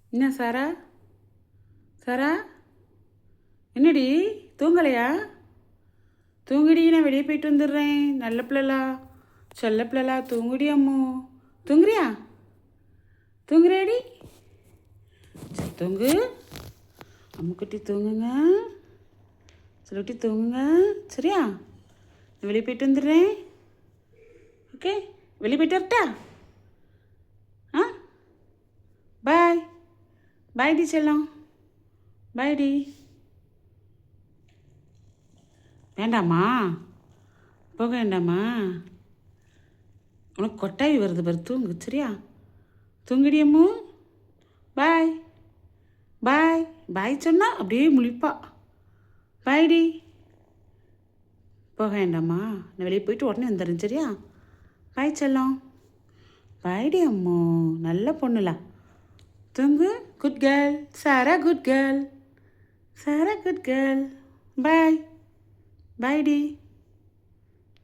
என்ன சாரா? சாரா, என்னடி தூங்கலையா? தூங்குடி, நான் வெளியே போயிட்டு வந்துடுறேன். நல்ல பிள்ளைலா, செல்ல பிள்ளைலா, தூங்குடி அம்மோ. தூங்குறியா? தூங்குறியாடி? சரி தூங்கு. அம்முக்குட்டி தூங்குங்க. சொல்லிட்டு தூங்குங்க. சரியா? நான் வெளியே போயிட்டு வந்துடுறேன். ஓகே, வெளியே போயிட்டு வரட்டா? ஆ, பாய். பாய் டி செல்லம். Bye D. வேண்டாமா? போக வேண்டாமா? உனக்கு கொட்டாவி வருது பாரு, தூங்கு. சரியா? தூங்குடி அம்மு. பாய். பாய். பாய் சொன்னா அப்படியே முழிப்பா. பாய் டி. போக வேண்டாமா? நான் வெளியே போயிட்டு உடனே வந்துடுறேன். சரியா? பாய் செல்லம். பாய் டி அம்மு. நல்ல பொண்ணுலா. தூங்கு. Good girl. Sara good girl. Sara good girl. Bye. Bye D.